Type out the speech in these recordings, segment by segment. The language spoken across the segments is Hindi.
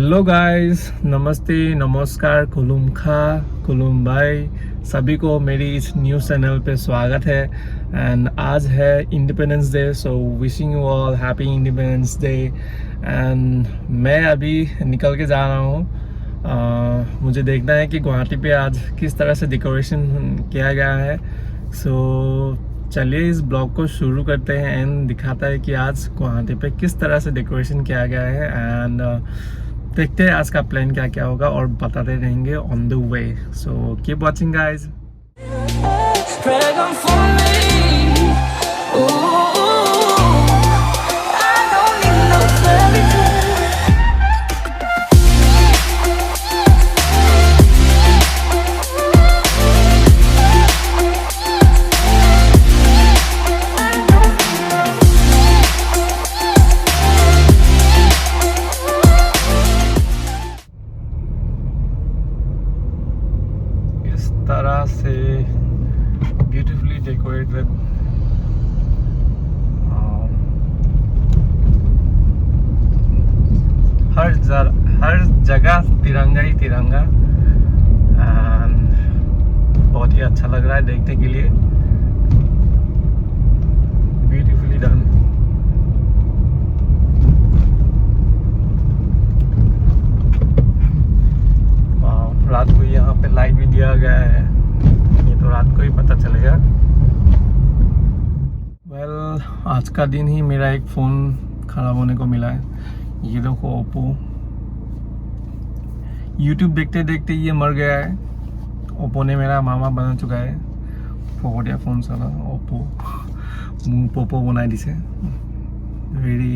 हेलो गाइस, नमस्ते, नमस्कार, कुलुमखा, कुलुम भाई, सभी को मेरी इस न्यूज़ चैनल पे स्वागत है। एंड आज है independence day, so wishing you all happy independence day. And मैं अभी निकल के जा रहा हूँ। मुझे देखना है कि गुवाहाटी पे आज किस तरह से डेकोरेशन किया गया है। सो चलिए इस ब्लॉग को शुरू करते हैं एंड दिखाता है कि आज गुवाहाटी पे किस तरह से डेकोरेशन किया गया है। एंड देखते हैं आज का प्लान क्या क्या होगा और बताते रहेंगे on the way. So keep watching guys. तरह से ब्यूटीफुली डेकोरेटेड हर जगह तिरंगा ही तिरंगा। बहुत ही अच्छा लग रहा है देखने के लिए। Beautifully done. रात को यहाँ पे लाइट भी दिया गया है, ये तो रात को ही पता चलेगा। वेल, आज का दिन ही मेरा एक फ़ोन ख़राब होने को मिला है। ये देखो ओप्पो, यूट्यूब देखते देखते ये मर गया है। ओप्पो ने मेरा मामा बना चुका है। फोकटिया फ़ोन साला ओप्पो मुँह पोपो बनाई दिसे। হেৰি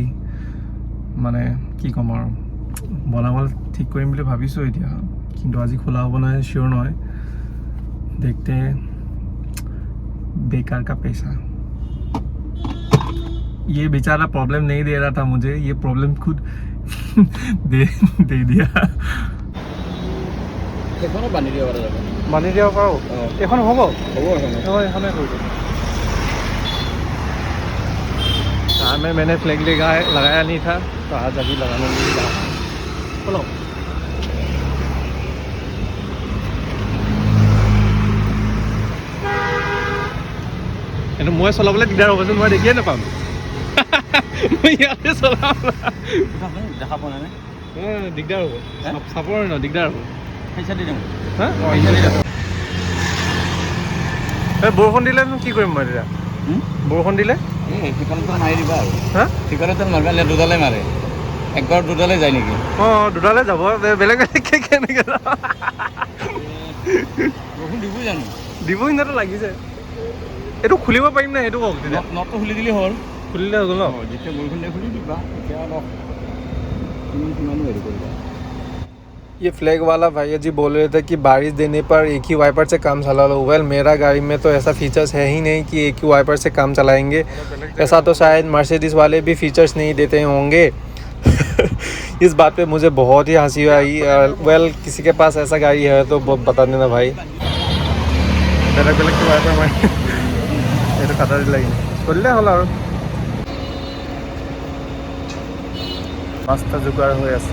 মানে কি ক'ম আৰু, বনাবলৈ ঠিক কৰিম বুলি ভাবিছোঁ এতিয়া, কিন্তু আজি খোলা হ'ব নাই श्योर নহয়। देखते हैं। बेकार का पैसा। ये बेचारा प्रॉब्लम नहीं दे रहा था मुझे, ये प्रॉब्लम खुद दे दिया। बानी दिया पारो এখন হ'ব में मैंने फ्लैग लगाया नहीं था, तो आज अभी लगाने के लिए बोलो। मैं चलाबले दिगदार হ'বচোন, মই দেখিয়ে নাপাম। মই ইয়াতে চলাম দেখা পোৱা নাই, দিগদাৰ হ'ব। চাপৰ ন দিগদাৰ হ'ব। বৰষুণ দিলে কি কৰিম মই এতিয়া? বৰষুণ দিলে ঠিকনাটো মাৰি দিবা আৰু। ঠিকনাটো মাৰিবা, দুডালে মাৰে, একবাৰ দুডালে যায় নেকি? দুডালে যাব, বেলেগ বেলেগ কেনেকৈ বৰষুণ দিবই জানো? দিবই নাতো লাগিছে। এইটো খুলিব পাৰিম না? সেইটো কওক। নটটো খুলি দিলে হ'ল। খুলিলে হৈ গ'ল ন? যেতিয়া বৰষুণ দিয়ে খুলি দিবা, এতিয়া অলপ কিমানো হেৰি কৰিবা। ये फ्लैग वाला भैया जी बोल रहे थे कि बारिश देने पर एक ही वाइपर से काम चला लो। वेल, मेरा गाड़ी में तो ऐसा फीचर्स है ही नहीं कि एक ही वाइपर से काम चलाएंगे। ऐसा तो शायद मर्सिडीज़ वाले भी फीचर्स नहीं देते होंगे। इस बात पे मुझे बहुत ही हंसी आई। वेल, किसी के पास ऐसा गाड़ी है तो बता देना भाई। बेलेग बेलेग के वाइपर मैं এইটো কাটা দিলে কৰিলে হ'ল আৰু। ৰাস্তা যোগাৰ হৈ আছে।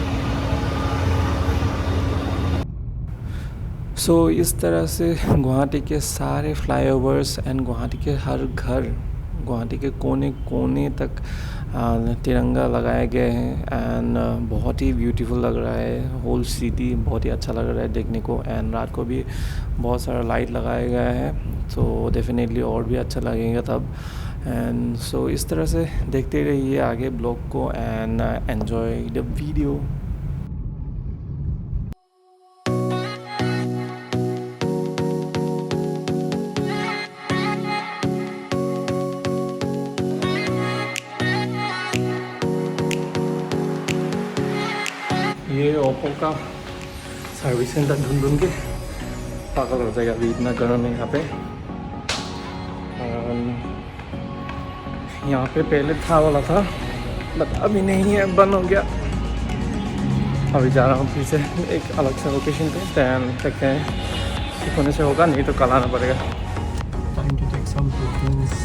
सो इस तरह से गुवाहाटी के सारे फ्लाईओवर्स एंड गुवाहाटी के हर घर, गुवाहाटी के कोने कोने तक तिरंगा लगाए गए हैं। एंड बहुत ही ब्यूटीफुल लग रहा है। होल सिटी बहुत ही अच्छा लग रहा है देखने को। एंड रात को भी बहुत सारा लाइट लगाया गया है, तो डेफिनेटली और भी अच्छा लगेगा तब। एंड सो इस तरह से देखते रहिए आगे ब्लॉग को एंड एन्जॉय द वीडियो। ये ओप्पो का सर्विस सेंटर ढूंढ के पागल हो जाएगा अभी, इतना गर्म है यहाँ पे। यहाँ पे पहले था वाला था, बट अभी नहीं है, बंद हो गया। अभी जा रहा हूँ फिर से एक अलग से लोकेशन पे। दैन देखते हैं, ठीक होने से होगा, नहीं तो कल आना पड़ेगा। Time to take some pictures.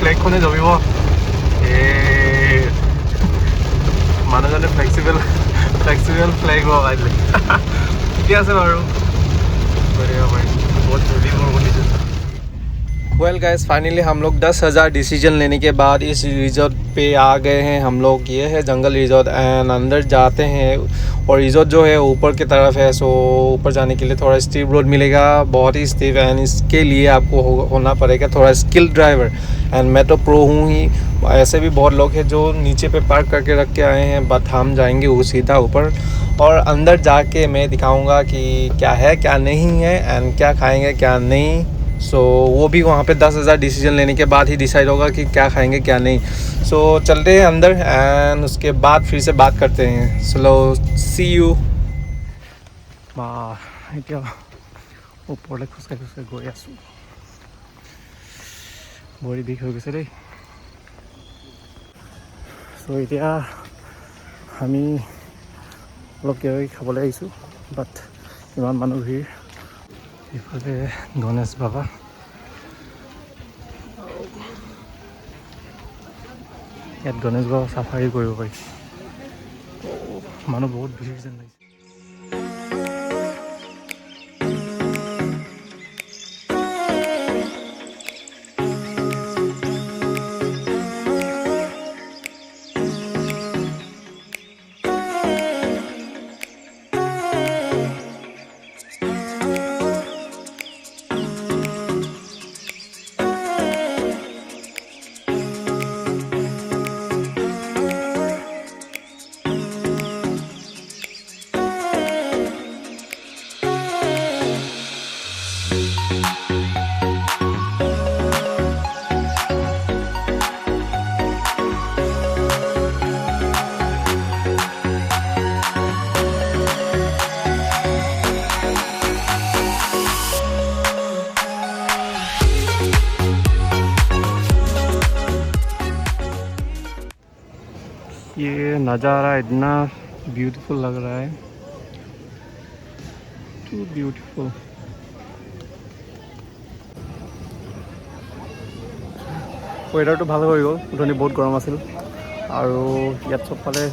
ফ্লেগখনে জমিব মানুহজনে ফ্লেক্সিবল ফ্লেগ লগাই দিলে ঠিকে আছে বাৰু बहुत जल्दी बरगुन दीजिए। वेल गाइस फाइनली हम लोग 10,000 डिसीजन लेने के बाद इस रिजॉर्ट पे आ गए हैं हम लोग। ये है जंगल रिजॉर्ट एंड अंदर जाते हैं और रिजॉर्ट जो है ऊपर की तरफ है। सो ऊपर जाने के लिए थोड़ा स्टीप रोड मिलेगा, बहुत ही स्टीप, एंड इसके लिए आपको होना पड़ेगा थोड़ा स्किल ड्राइवर। एंड मैं तो प्रो हूँ ही, ऐसे भी बहुत लोग हैं जो नीचे पे पार्क करके रख के आए हैं, बट हम जाएंगे वो सीधा ऊपर और अंदर जाके मैं दिखाऊंगा कि क्या है क्या नहीं है एंड क्या खाएंगे क्या नहीं। सो वो भी वहाँ पे 10,000 डिसीजन लेने के बाद ही डिसाइड होगा कि क्या खाएंगे क्या नहीं। सो चलते हैं अंदर एंड उसके बाद फिर से बात करते हैं। चलो सी यू। এতিয়া ওপৰলৈ খোজকাঢ়ি গৈ আছোঁ, ভৰি বিষ হৈ গৈছে দেই। চ' এতিয়া আমি অলপ কিবা কিবি খাবলৈ আহিছোঁ, বাট ইমান মানুহ ভিৰ। এইফালে গণেশ বাবা, ইয়াত গণেশ বাবা চাফাৰী কৰিব পাৰি। মানুহ বহুত ভিৰ যেন লাগিছে। ये नज़ारा इतना ब्यूटीफुल लग रहा है, टू ब्यूटीफुल। वेदारটো ভাল হৈ গ'ল, উঠনি বহুত গৰম আছিল আৰু ইয়াত চবফালে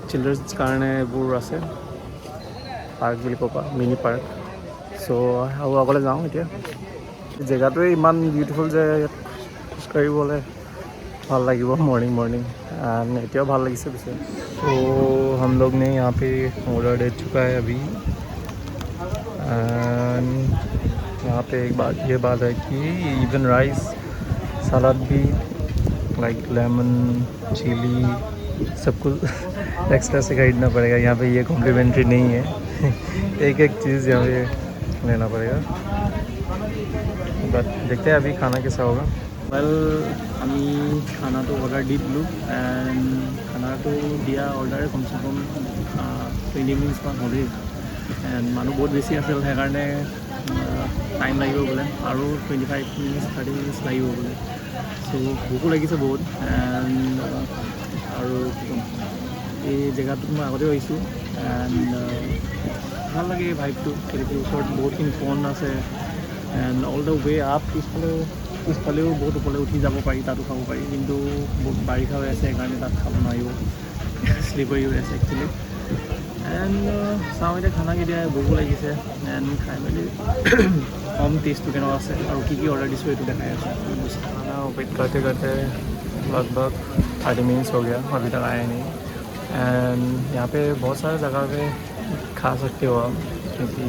চিলড্ৰেনছ কাৰণে এইবোৰ আছে, পাৰ্ক বুলি ক'বা, মিনি পাৰ্ক। চ' আৰু আগলৈ যাওঁ এতিয়া। জেগাটোৱে ইমান বিউটিফুল যে ইয়াত খোজকাঢ়িবলৈ ভাল লাগিব मॉर्निंग एंड एटिया ভাল লাগিছে পিছে। तो हम लोग ने यहाँ पे ऑर्डर दे चुका है अभी एंड यहाँ पे एक बात ये बात है कि इवन राइस सलाद भी लाइक लेमन चिली सब कुछ एक्स्ट्रा से खरीदना पड़ेगा। यहाँ पे ये कॉम्प्लीमेंट्री नहीं है एक एक चीज़ यहाँ पे लेना पड़ेगा। बट देखते हैं अभी खाना कैसा होगा। वेल আমি খানাটো অৰ্ডাৰ দি দিলোঁ এণ্ড খানাটো দিয়া অৰ্ডাৰ কমচে কম 20 মিনিটছমান হ'লেই এণ্ড মানুহ বহুত বেছি আছিল, সেইকাৰণে টাইম লাগিব বোলে আৰু 25 মিনিটছ 30 মিনিটছ লাগিব বোলে। চ' ভোকো লাগিছে বহুত এণ্ড আৰু এই জেগাটোত মই আগতেও আহিছোঁ এণ্ড ভাল লাগে এই ভাইবটো। ওচৰত বহুতখিনি ফোন আছে and all the way up পিছফালেও বহুত ওপৰলৈ উঠি যাব পাৰি, তাতো খাব পাৰি, কিন্তু বহুত বাৰিষা হৈ আছে সেইকাৰণে তাত খাব নোৱাৰিব, শ্লিপাৰী হৈ আছে একচুৱেলি। এণ্ড চাওঁ এতিয়া খানা কেতিয়া, ভোকো লাগিছে এণ্ড খাই মেলি কম টেষ্টটো কেনেকুৱা আছে আৰু কি অৰ্ডাৰ দিছোঁ এইটো দেখাই আছোঁ। खाना वेट करते करते लगभग 30 मिनट्स हो गया, अभी तक आया नहीं एंड यहाँ पे बहुत सारे जगह पे खा सकते हो आप, क्योंकि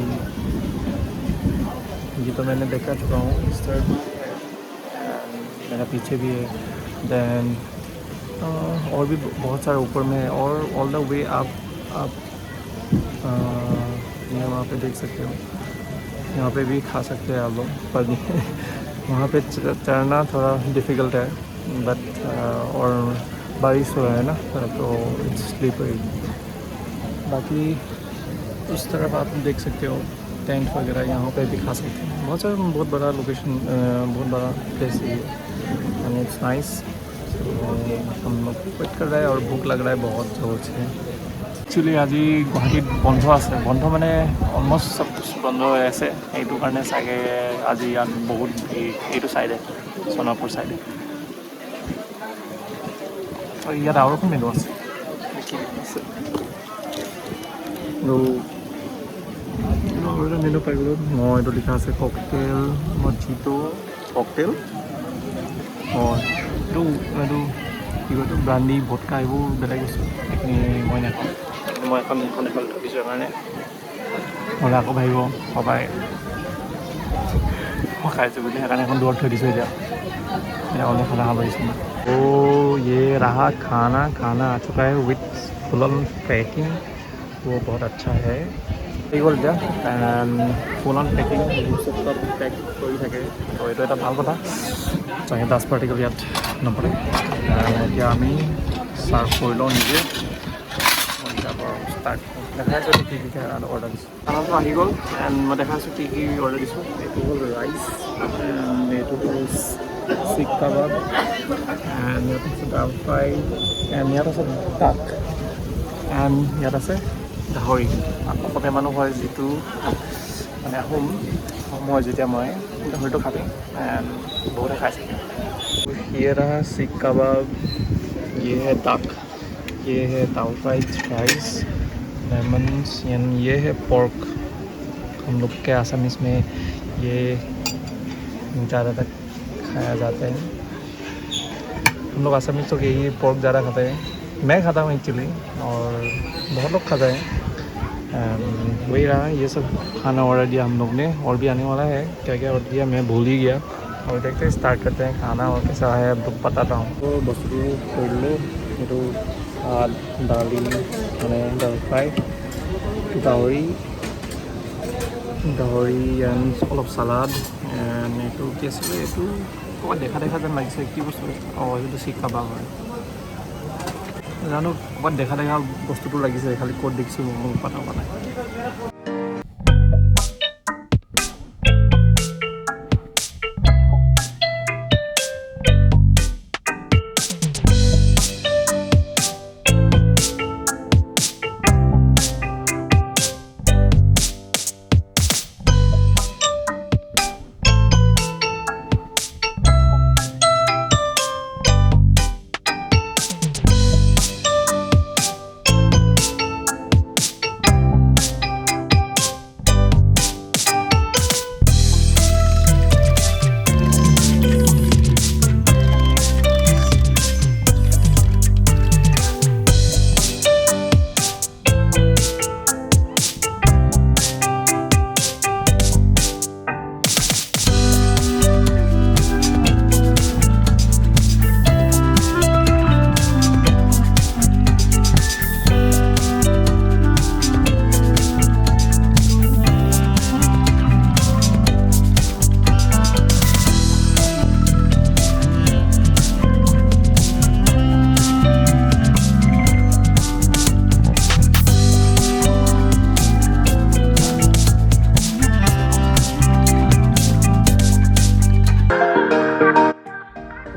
ये तो मैंने देखा चुका हूँ। इस तरह मेरा पीछे भी है, देन और भी बहुत सारे ऊपर में है और ऑल द वे आप ये वहाँ पे देख सकते हो, यहाँ पे भी खा सकते हैं आप लोग, पर वहाँ पे चढ़ना थोड़ा डिफ़िकल्ट है बट और बारिश हो रहा है ना तो इट्स स्लीपरी। बाकी उस तरफ आप देख सकते हो टेंट वगैरह, यहाँ पे भी खा सकते हैं। बहुत बड़ा लोकेशन, बहुत बड़ा प्लेस है एंड इट्स नाइस। हम लोग वेट कर रहे हैं और भूख लग रहा है बहुत जोर से। एक्चुअली আজি গুৱাহাটীত বন্ধ আছে, বন্ধ মানে অলমষ্ট চব বন্ধ হৈ আছে, সেইটো কাৰণে চাগে আজি ইয়াত বহুত ভিৰ। এইটো চাইডে সোণাপুৰ চাইডে ইয়াত আৰু এখন মেনু আছে আৰু মেনু পাই গ'লোঁ মই এইটো লিখা আছে ককটেল মজিটো ককটেল এইটো কি কয় এইটো ব্ৰাণ্ডি ভটকা এইবোৰ বেলেগ বস্তু এইখিনি মই নাখাওঁ মই এখন থৈছোঁ কাৰণে নহ'লে আকৌ ভাবিব সবাই মই খাইছোঁ বুলি সেইকাৰণে এখন দূৰত থৈ দিছোঁ এতিয়া অনেक खाना खा पाई तो ये रहा खाना आ चुका है विथ फुल ऑन पैकिंग वो बहुत अच्छा है गल दिया फुल ऑन पैकिंग सब पैक कर थके तो ये এটা ভাল কথা চাহে 10 পাৰ্টিকেল ইয়াত নপৰে এতিয়া আমি সার্ভ কৰি লওঁ নিজে স্টার্ট দেখাইছোঁ কি কি অৰ্ডাৰ দিছোঁ খানাটো আহি গ'ল এণ্ড মই দেখাইছোঁ কি কি অৰ্ডাৰ দিছোঁ এইটো হ'ল ৰাইচ এণ্ড এইটো হ'ল Sikh kebab and ইয়াত আছে দাল ফ্ৰাই and ইয়াত আছে ডাক and ইয়াত আছে গাহৰি অসমীয়া মানুহ হয় যিটো মানে মই যেতিয়া মই গাহৰিটো খাবি and বহুতে খাইছে ये रहा सीख कबाब ये है डाक ये है दाल फ्राई राइस लेमन्स एंड ये है पोर्क हम लोग के आसामीज में ये ज़्यादातर खाया जाता है हम लोग आसामी तो यही पोर्क ज़्यादा खाते हैं मैं खाता हूँ एक्चुअली और बहुत लोग खाते हैं वही रहा ये सब खाना ऑर्डर दिया हम लोग ने और भी आने वाला है क्या क्या ऑर्डर दिया मैं भूल ही गया और देखते हैं स्टार्ट करते हैं खाना और कैसा है अब तो बताता हूँ तो बस कर लो ये दाली मैंने दाल फ्राई গাহৰি এণ্ড অলপ চালাড এণ্ড এইটো কি আছিলে এইটো ক'ৰবাত দেখা যেন লাগিছে কি বস্তু এইটো চিক কাবাব হয় জানো ক'ৰবাত দেখা বস্তুটো লাগিছে খালি ক'ত দেখিছোঁ মোৰ পতা নাই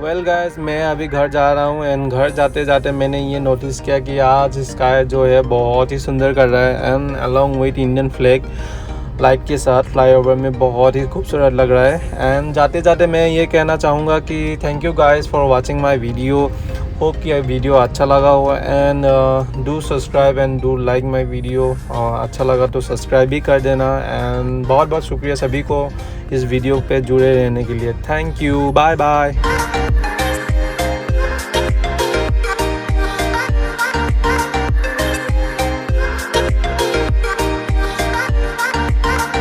वेल गाइस मैं अभी घर जा रहा हूँ एंड घर जाते जाते मैंने ये नोटिस किया कि आज स्काई जो है बहुत ही सुंदर कर रहा है and along with Indian flag light के साथ फ्लाईओवर में बहुत ही खूबसूरत लग रहा है एंड जाते जाते मैं ये कहना चाहूँगा कि thank you guys for watching my video hope कि वीडियो अच्छा लगा हुआ and do subscribe and do like my video अच्छा लगा तो सब्सक्राइब भी कर देना एंड बहुत बहुत शुक्रिया सभी को इस वीडियो पे जुड़े रहने के लिए थैंक यू बाय बाय